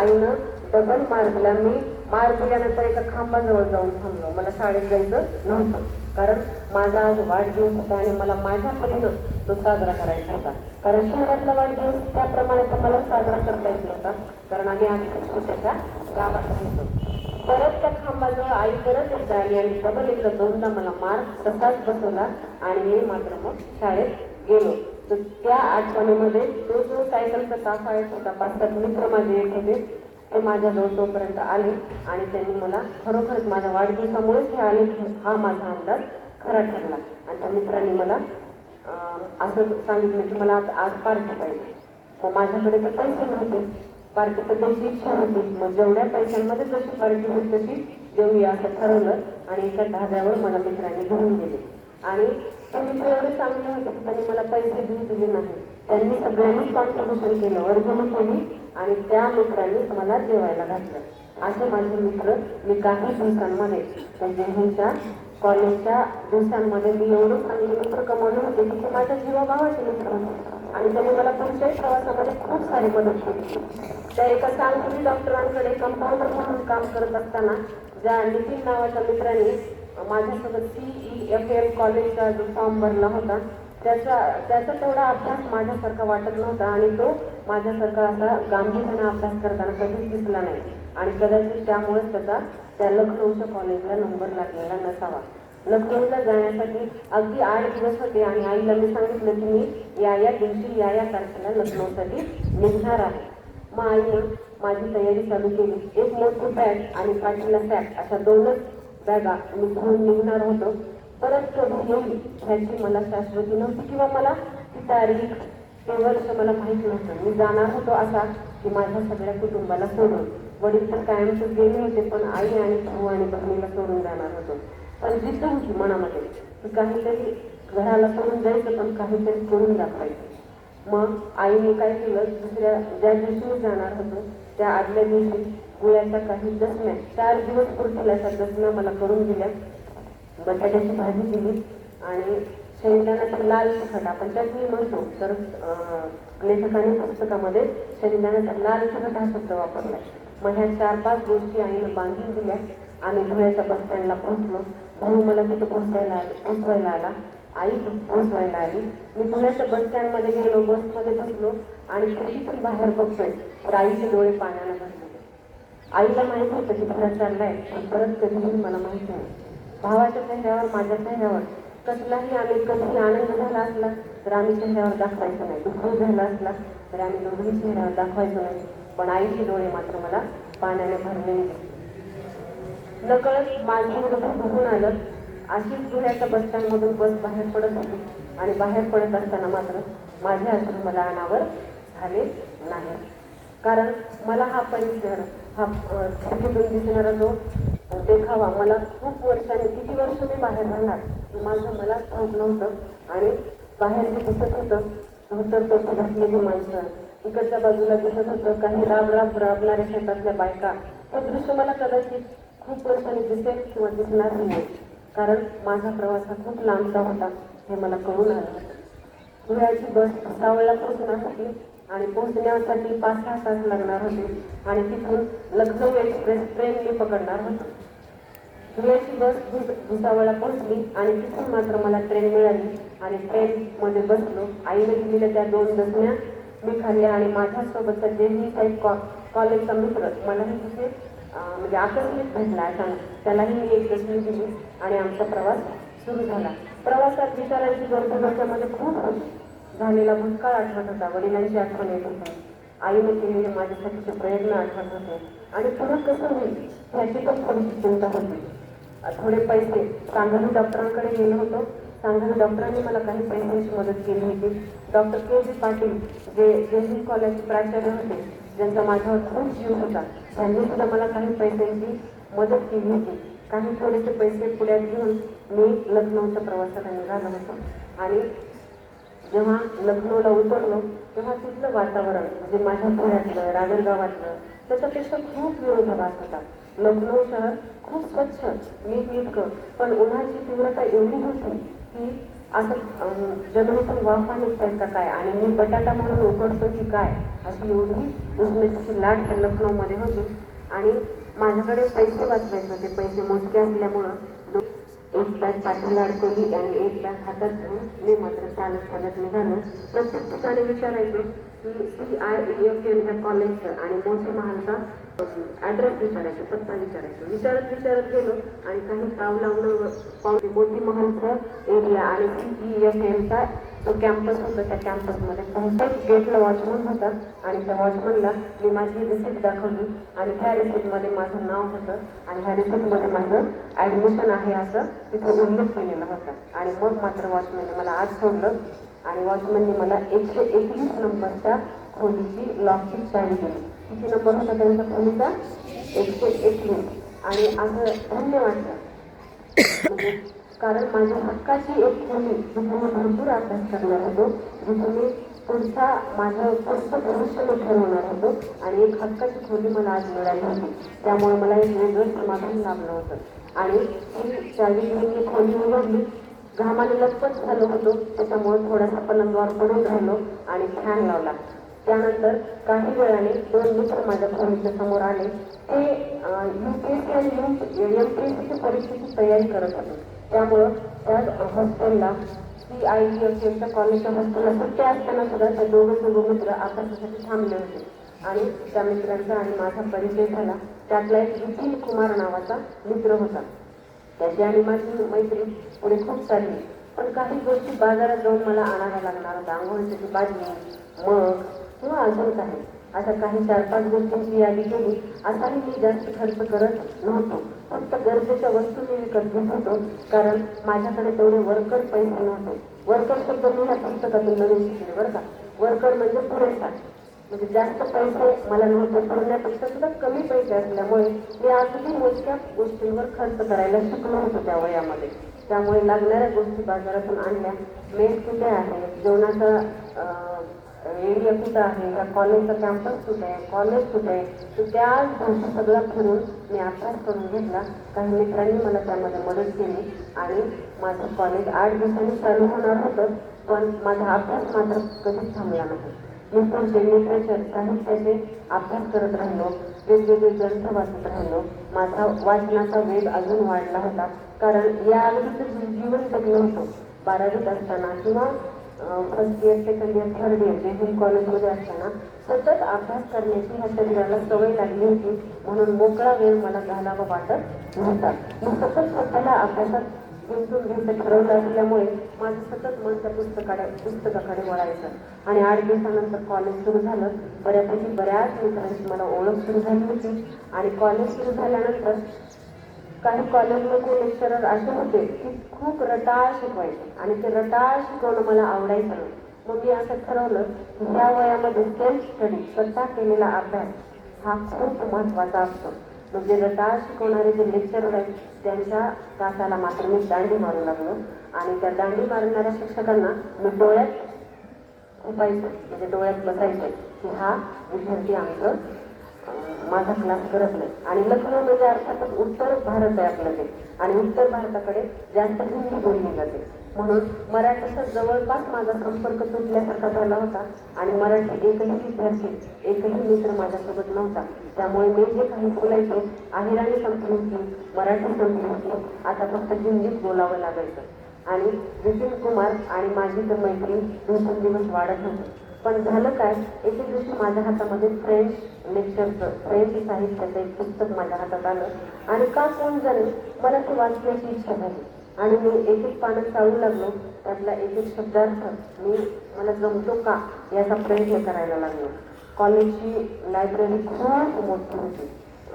आईनं डबल मार दिला. मी मार दिल्यानंतर एका खांबाजवळ जाऊन थांबलो. मला शाळेत जायचं नव्हतं, कारण माझा आज वाढदिवस होता आणि मला माझ्या परीनं तो साजरा करायचा होता. कारण शहरातला वाढदिवस त्याप्रमाणे तर मला साजरा करता येत नव्हता, कारण आम्ही छोट्याच्या गावात होतो. परत त्या खांबाजवळ आई परत एकदा आली आणि डबल एकदा दोनदा मला मार तसाच बसवला आणि मी मात्र मग शाळेत गेलो. तर त्या आठवणीमध्ये तो जो सायकलचा ताफा येत होता, 5-7 मित्र माझे येत होते, ते माझ्याजवळ तोपर्यंत आले आणि त्यांनी मला खरोखरच माझ्या वाढदिवसामुळेच हे आले हा माझा अंदाज खरा ठरला. आणि त्या मित्रांनी मला असं सांगितलं की मला आज पार्टी पाहिजे. मग माझ्याकडे तर पैसे नव्हते, पार्टी तर द्यायची इच्छा होती. मग जेवढ्या पैशांमध्ये जशी पार्टी होती तशी देऊया असं ठरवलं आणि एका ढाब्यावर मला मित्रांनी घेऊन गेले. आणि ते मित्र एवढे चांगले होते की त्यांनी मला पैसे देऊ दिले नाही. त्यांनी सगळ्यांनीच कॉन्ट्रिब्युशन केलं, वर्गणी केली आणि त्या मित्रांनीच मला जेवायला घातलं. असे माझे मित्र मी काही दिवसांमध्ये म्हणजे ह्यांच्या कॉलेजच्या दिवसांमध्ये मी एवढं चांगले मित्र कमवले होते की ते माझ्या जीवाभावाचे मित्र होते. आणि त्यांनी मला पुढच्याही प्रवासामध्ये खूप सारी मदत केली. त्या एका सांगली डॉक्टरांकडे कंपाऊंडर म्हणून काम करत असताना ज्या नितीन नावाच्या मित्रांनी माझ्यासोबत CEFL कॉलेजचा जो फॉर्म भरला होता, त्याचा तेवढा अभ्यास माझ्यासारखा वाटत नव्हता आणि तो माझ्यासारखा असा गांभीर्याने अभ्यास करताना कधीच दिसला नाही. आणि कदाचित त्यामुळेच त्याचा त्या लखनौच्या कॉलेजला नंबर लागलेला नसावा. लखनौला जाण्यासाठी अगदी 8 दिवस होते आणि आईला मी सांगितलं की मी या दिवशी या तारखेला लखनौसाठी निघणार आहे. मग आईनं माझी तयारी चालू केली. एक मोठी बॅग आणि पाठीला सॅक अशा 2च बॅगा मी घेऊन निघणार होतो. परत कधी येईल ह्याची मला शाश्वती नव्हती किंवा मला ती तारीख ते वर्ष मला माहीत नव्हतं. मी जाणार होतो असा की माझ्या सगळ्या कुटुंबाला सोडून. वडील तर कायमच गेले होते, पण आई आणि भाऊ आणि बहिणीला सोडून जाणार होतो. पण जिद्द होती मनामध्ये की काहीतरी घराला सोडून जायचं, पण काहीतरी करून दाखवायचं. मग आईने काय केलं, ज्या दिवशी मी जाणार होतो त्या आदल्या दिवशी गुळाच्या काही दसम्या 4 दिवस पुरतील अशा दसम्या मला करून दिल्या. बटाट्याची भाजी दिली आणि शेंगदाण्याचा लाल तिखट, आपण चटणी म्हणतो तर लेखकाने पुस्तकामध्ये शेंगदाण्याचा लाल तिखट हा शब्द वापरला. मग ह्या 4-5 गोष्टी आईने बांधून दिल्या. आम्ही धुळ्याच्या बस स्टँडला पोहोचलो. भाऊ मला तिथे पोहोचवायला आला, आई पोहोचवायला आली. मी धुळ्याच्या बस स्टँडमध्ये गेलो, बसमध्ये बसलो आणि खिडकीतून बाहेर बघतोय तर आईचे डोळे पाण्याने भरले. आईला माहित होतं की घरात चाललाय, पण परत कधीही मला माहित नाही. भावाच्या चेहऱ्यावर, माझ्या चेहऱ्यावर कसलाही आम्ही कधी आनंद झाला असला तर आम्ही चेहऱ्यावर दाखवायचो नाही, दुःख झाला असला तर आम्ही दोघंही चेहऱ्यावर दाखवायचो नाही. पण आईचे डोळे मात्र मला पाण्याने भरलेले. नकळत माझी मुलं बघून आलं. अशीच धुळ्याच्या बस स्टँडमधून बस बाहेर पडत होती आणि बाहेर पडत असताना मात्र माझे अश्रू मला अनावर झाले नाही. कारण मला हा परिसर, हा खिडकीतून दिसणारा जो देखावा मला खूप वर्षांनी, किती वर्ष मी बाहेर राहणार माझं मला ठाऊक नव्हतं. आणि बाहेर जे दिसत होतं धोतर घातलेली माणसं, इकडच्या बाजूला दिसत होतं काही राबणाऱ्या शेतातल्या बायका, हे दृश्य मला कदाचित खूप वर्षांनी दिसेल किंवा दिसणार नाही. कारण माझा प्रवास हा खूप लांबचा होता हे मला कळून आलं. धुळ्याची बस भुसावळला पोहोचणार होती आणि पोहोचण्यासाठी 5-6 तास लागणार होते आणि तिथून लखनौ एक्सप्रेस ट्रेन मी पकडणार होते. धुळ्याची बस भुसावळला पोहोचली आणि तिथून मात्र मला ट्रेन मिळाली आणि ट्रेनमध्ये बसलो. आईने दिलेल्या त्या 2 दसम्या मी खाल्ल्या आणि माझ्यासोबतचा जेही काही कॉलेजचा मित्र मलाही तिथे म्हणजे आकस्मिक भेटला, त्यालाही मी 1 दसमी दिली आणि आमचा प्रवास सुरू झाला. प्रवासात विचारांची गर्दीमध्ये खूप झालेला भूतकाळ आठवत होता, वडिलांची आठवण येत होती, आईने केलेले माझ्यासाठीचे प्रयत्न आठवत होते आणि पुढे कसं होईल ह्याची पण थोडीशी चिंता होती. थोडे पैसे सांगली डॉक्टरांकडे गेलो होतो. सांगली डॉक्टरांनी मला काही पैशांची मदत केली होती. डॉक्टर KG पाटील जे कॉलेजचे प्राचार्य होते, ज्यांचा माझ्यावर खूप जीव होता, त्यांनी सुद्धा मला काही पैशांची मदत केली होती. काही थोडेसे पैसे पुढ्यात घेऊन मी लखनौच्या प्रवासाला निघालो होतो. आणि जेव्हा लखनौला उतरलो तेव्हा तिथलं वातावरण म्हणजे माझ्या पुण्यातलं, रावेर गावातलं त्याच्यापेक्षा खूप विरोधाभास होता. लखनौ शहर खूप स्वच्छ, नीटनेटकं, पण उन्हाची तीव्रता एवढी होती की असं जमिनीतून वाफा निघतायत का काय आणि मी बटाटा म्हणून उकडतो की काय अशी एवढी उष्णतेची लाट त्या लखनौमध्ये होती. आणि माझ्याकडे पैसे वाचवायचे होते, पैसे मोजके असल्यामुळं एक बॅग पाठीला अडकवली आणि एक बॅग हातात घेऊन मी मात्र चालत निघालो. प्रत्येक ठिकाणी विचारायचो की CIEFM ह्या कॉलेजचं आणि मोठी महालचा ॲड्रेस विचारायचो, पत्ता विचारत गेलो आणि काही पावलं मोठी महालचं एरिया आणि CEFMचा जो कॅम्पस होता त्या कॅम्पसमध्ये कोणत्याच गेटला वॉचमन होता आणि त्या वॉचमनला मी माझी रिसिप्ट दाखवली आणि त्या रिसिप्टमध्ये माझं नाव होतं आणि ह्या रिसिप्टमध्ये माझं ॲडमिशन आहे असं तिथे उल्लेख केलेला होता. आणि मग मात्र वॉचमॅनने मला आत सोडलं आणि वॉचमॅनने मला 121 नंबरच्या खोलीची लॉकची चावी दिली. किती नंबर होता त्यांच्या खोलीचा? 121. आणि असं धन्य वाटलं म्हणजे कारण माझ्या हक्काची एक खोली जिथे मी भरपूर अभ्यास करणार होतो, जिथे मी माझं पुढचं भविष्य मी ठरवणार होतो आणि एक हक्काची खोली मला आज मिळाली होती. त्यामुळे मला एक वेगळं समाधान लाभलं होतं. आणि ती चावी मी खोली उघडली, घामाने लचपत झालो होतो, त्याच्यामुळे थोडासा पलंगावर पडून राहिलो आणि फॅन लावला. त्यानंतर काही वेळाने 2 मित्र माझ्या खोलीच्या समोर आले. ते UPSC आणि MPSCची परीक्षेची तयारी करत होते. त्यामुळं त्याच हॉस्टेलला CIEFMच्या कॉलेजच्या हॉस्टेलला सुट्ट्या असताना सुद्धा ते दोघं मित्र अभ्यासासाठी थांबले होते. आणि त्या मित्रांचा आणि माझा परिचय झाला. त्यातला एक विपिन कुमार नावाचा मित्र होता. त्याची आणि माझी मैत्री पुढे खूप चालली. पण काही गोष्टी बाजारात जाऊन मला आणाव्या लागणार होत्या. आंघोळीची बादली, मग किंवा अजून काही अशा काही 4-5 गोष्टींची यादी केली. असाही मी जास्त खर्च करत नव्हतो. फक्त गरजेच्या वस्तू मी विकत घेत होतो, कारण माझ्याकडे तेवढे वर्कर पैसे नव्हते. वर्कर शब्द मी ह्या पुस्तकातून नवीन शिकले बरं का. वर्कर म्हणजे पुरेसा, म्हणजे जास्त पैसे मला नव्हते. पुरण्यापेक्षा सुद्धा कमी पैसे असल्यामुळे मी अगदी मोजक्या गोष्टींवर खर्च करायला शिकलो होतो त्या वयामध्ये. त्यामुळे लागणाऱ्या गोष्टी बाजारातून आणल्या. मेस कुठे आहे, जेवणाचा एरिया कुठं आहे, या कॉलेजचा कॅम्पस कुठे आहे, कॉलेज कुठे आहे, तर त्याच दिवशी सगळा फिरून मी अभ्यास करून घेतला. काही मित्रांनी मला त्यामध्ये मदत केली आणि माझं कॉलेज 8 दिवसांनी चालू होणार होतं. पण माझा अभ्यास मात्र कधीच थांबला नाही. मी पुढचे लिटरेचर साहित्याचे अभ्यास करत राहिलो, वेगवेगळे ग्रंथ वाचत राहिलो. माझा वाचनाचा वेग अजून वाढला होता, कारण या अगदीचं जीवन जगलं होतं. 12वीत असताना किंवा first year, second year, third year जे कॉलेजमध्ये असताना सतत अभ्यास करण्याची ह्या शरीराला सवय लागली होती. म्हणून मोकळा वेळ मला घालावा वाटत नव्हता. मी सतत स्वतःला अभ्यासात गुंतून घ्यायचं ठरवलं असल्यामुळे माझं सतत मन त्या पुस्तकाकडे वळायचं. आणि 8 दिवसानंतर कॉलेज सुरू झालं. बऱ्यापैकी बऱ्याच मित्रांची मला ओळख सुरू झाली होती. आणि कॉलेज सुरू झाल्यानंतर काही कॉलेजमध्ये लेक्चरर असे होते की खूप रटाळ शिकवायचे आणि ते रटाळ शिकवणं मला आवडायचं नाही. मग मी असं ठरवलं की ह्या वयामध्ये सेल्फ स्टडी, स्वतः केलेला अभ्यास हा खूप महत्त्वाचा असतो. म्हणजे रटाळ शिकवणारे जे लेक्चरर आहेत त्यांच्या तासाला मात्र मी दांडी मारू लागलो. आणि त्या दांडी मारणाऱ्या शिक्षकांना मी डोळ्यात उपायचं, म्हणजे डोळ्यात बसायचं की हा विद्यार्थी आमचं माझा क्लास करत नाही. आणि लखनौ म्हणजे अर्थातच उत्तर भारत आहे आपलं ते, आणि उत्तर भारताकडे जास्त हिंदी बोलली जाते. म्हणून मराठीचा जवळपास माझा संपर्क तुटल्यासारखा झाला होता. आणि मराठी एकही विद्यार्थी, एकही मित्र माझ्यासोबत नव्हता. त्यामुळे मी जे काही बोलायचो, अहिराणी संपली होती, मराठी संपली होती, आता फक्त हिंदीच बोलावं लागायचं. आणि विपिन कुमार आणि माझी तर मैत्री दिवसेंदिवस वाढत होती. पण झालं काय, एके दिवशी माझ्या हातामध्ये फ्रेंच फ्रेंच साहित्याचं एक पुस्तक माझ्या हातात आलं आणि का कोण जाणे मला ते वाचण्याची इच्छा झाली. आणि मी एक पानं चालू लागलो. त्यातला एक शब्दार्थ मला जमतो का याचा प्रयत्न करायला लागलो. कॉलेजची लायब्ररी खूप मोठी होती.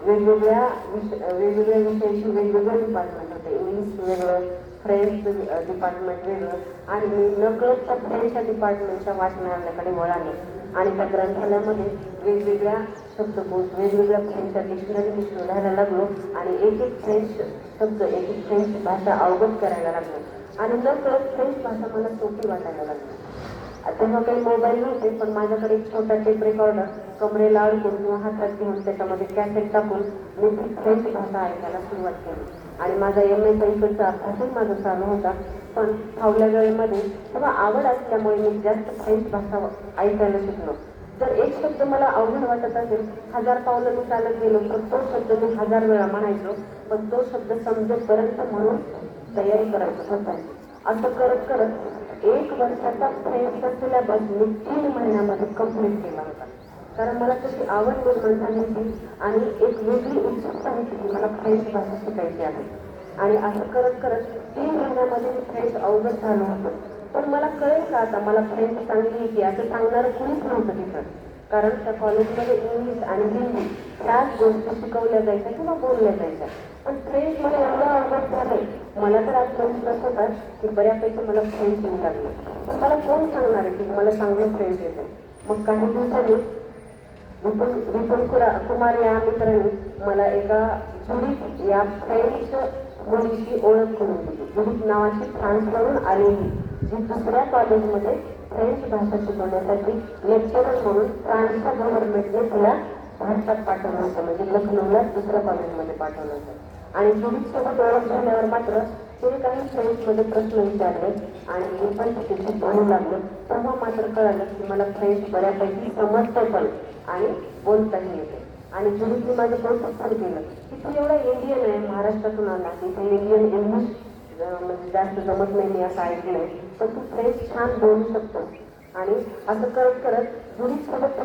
वेगवेगळ्या विषयाची वेगवेगळे डिपार्टमेंट होते. इंग्लिश वेगळं, फ्रेंच डिपार्टमेंट वेगळं. आणि मी नकळत त्या फ्रेंचच्या डिपार्टमेंटच्या वाचनालयाकडे वळाले. आणि त्या ग्रंथालयामध्ये वेगवेगळ्या शब्दकोश, वेगवेगळ्या फ्रेंचच्या डिक्शनरी मी शोधायला लागलो. आणि एक फ्रेंच शब्द, एक फ्रेंच भाषा अवगत करायला लागलो. आणि नकळत फ्रेंच भाषा मला सोपी वाटायला लागली. तेव्हा काही मोबाईल नव्हते, पण माझ्याकडे एक छोटा टेप रेकॉर्डर कमरेला अडकून किंवा हातात घेऊन त्याच्यामध्ये कॅसेट टाकून मी ती फ्रेंच भाषा ऐकायला सुरुवात केली. आणि माझा MA इकडचा अभ्यासही माझा चालू होता. पण फावल्या वेळेमध्ये तेव्हा आवड असल्यामुळे मी जास्त फ्रेंच भाषा ऐकायला शिकलो. जर एक शब्द मला अवघड वाटत असेल, 1000 पावलं मी चालत गेलो तर तो शब्द मी 1000 वेळा म्हणायचो, पण तो शब्द समजेपर्यंत म्हणून तयारी करायचो स्वतःची. असं करत करत 1 वर्षाचा फ्रेंचचा सिलेबस मी 3 महिन्यामध्ये कंप्लीट केला होता. कारण मला तशी आवड निर्माण झाली होती आणि एक वेगळी उत्सुकता होती की मला फ्रेंच भाषा शिकायची आहे. आणि असं करत करत 3 महिन्यामध्ये मी फ्रेंच अवगत झालो होतो. पण मला कळेल का आता मला फ्रेंच चांगली येते असं सांगणारं कुणीच नव्हतं तिथं. कारण त्या कॉलेजमध्ये इंग्लिश आणि हिंदी ह्याच गोष्टी शिकवल्या जायच्या किंवा बोलल्या जायच्या. पण फ्रेंच मला एवढं अवघड झालंय, मला तर आत्मविश्वास होता की बऱ्यापैकी मला फ्रेंच येऊ लागलं. पण मला कोण सांगणार आहे की मला चांगलं फ्रेंच येतं. मग काही दिवसांनी विपुल कुमार या मित्रांनी मला एका जुडित या फ्रेंच मुलीची ओळख करून दिली. जुडित नावाची फ्रान्सवरून आलेली, जी दुसऱ्या कॉलेजमध्ये फ्रेंच भाषा शिकवण्यासाठी लेक्चरर म्हणून फ्रान्सच्या गव्हर्नमेंटने तिला भारतात पाठवलं होतं, म्हणजे लखनौला दुसऱ्या कॉलेजमध्ये पाठवलं होतं. आणि जुडितसोबत ओळख झाल्यावर मात्र तिने काही फ्रेंचमध्ये प्रश्न विचारले आणि मी पण तिथे बोलू लागलो. तेव्हा मात्र कळालं की मला फ्रेंच बऱ्यापैकी समजतं पण आणि बोलताही येते. आणि जुडितने माझं कौतुक पण केलं की तू एवढा इंडियन आहे, महाराष्ट्रातून आला, तिथे इंडियन इंग्लिश म्हणजे जास्त जमत नाही मी असं ऐकलंय, तर तू फ्रेंच छान बोलू शकतो. आणि असं करत करत जुडितसोबत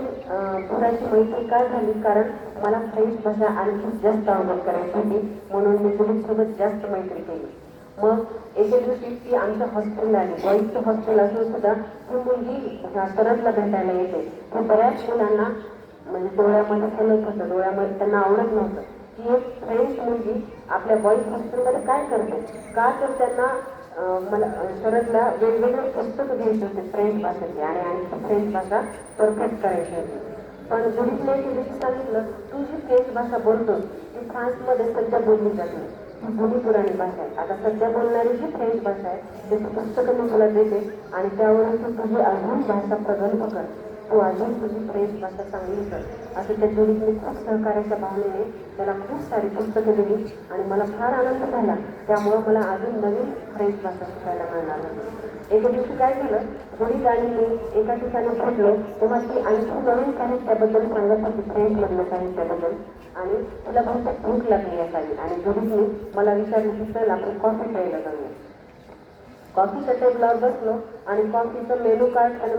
पुराची मैत्री काय झाली, कारण मला फ्रेंच भाषा आणखी जास्त अवगत करायची होती, म्हणून मी जुडितसोबत जास्त मैत्री केली. मग एके दिवशी ती आमच्या हॉस्टेलला आली. बॉईजचं हॉस्टेल असून सुद्धा ती मुलगी सरदला भेटायला येते. ती बऱ्याच मुलांना म्हणजे डोळ्यामध्ये सलत होतं, डोळ्यामध्ये त्यांना आवडत नव्हतं की एक फ्रेंच मुलगी आपल्या बॉईज हॉस्टेलमध्ये काय करते. का तर त्यांना मला शरदला वेगवेगळे पुस्तकं घ्यायचे होते फ्रेंच भाषेचे आणि आणखी फ्रेंच भाषा परफेक्ट करायची होती. पण जुडितने तिथे सांगितलं, तू जी फ्रेंच भाषा बोलतो ती फ्रान्समध्ये सध्या बोलली जाते, ती जुनी पुराणी भाषा आहे. आता सध्या बोलणारी जी फ्रेंच भाषा आहे त्याची पुस्तकं मी तुला देते आणि त्यावरून तू तुझी अजून भाषा प्रगल्भ कर, तू अजून तुझी फ्रेंच भाषा चांगली कर. असं त्या जुडितने खूप सहकार्याच्या भावनेने त्याला खूप सारी पुस्तकं दिली आणि मला फार आनंद झाला. त्यामुळं मला अजून नवीन फ्रेंच भाषा शिकायला मिळणार होती. एके दिवशी काय झालं, जुडित आणि मी एका ठिकाणी भेटलो, तेव्हा ती आणखी नवीन साहित्याबद्दल सांगत होती, फ्रेंचमधल्या साहित्याबद्दल. आणि तुला बहुतेक भूक लागली असावी आणि जुडितने मला विचारलं की चल आपण कॉफी प्यायला जाऊया. कॉफीच्या टेबलावर बसलो आणि कॉफीचं मेनू कार्ड आणि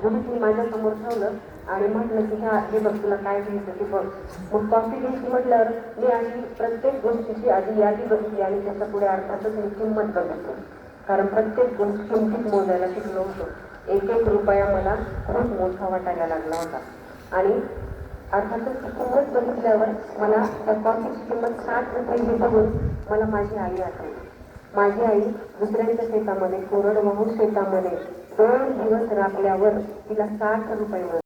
जुडितने माझ्यासमोर ठेवलं आणि म्हटलं की हे बघ तुला काय घ्यायचं ते बघ. मग कॉफी घ्यायची म्हटल्यावर मी अशी प्रत्येक गोष्टीची आधी यादी बघितली आणि त्याच्या पुढे अर्थातच मी किंमत बघितली. कारण प्रत्येक गोष्ट किंमतीत मोजायला शिकलो होतो. 1-1 रुपया मला खूप मोठा वाटायला लागला होता. आणि अर्थातच किंमत बघितल्यावर मला त्या कॉफीची किंमत 60 रुपये ही बघून मला माझी आई आठवली. माझी आई दुसऱ्यांच्या शेतामध्ये, कोरडवाहू शेतामध्ये 2 दिवस राबल्यावर तिला 60 रुपये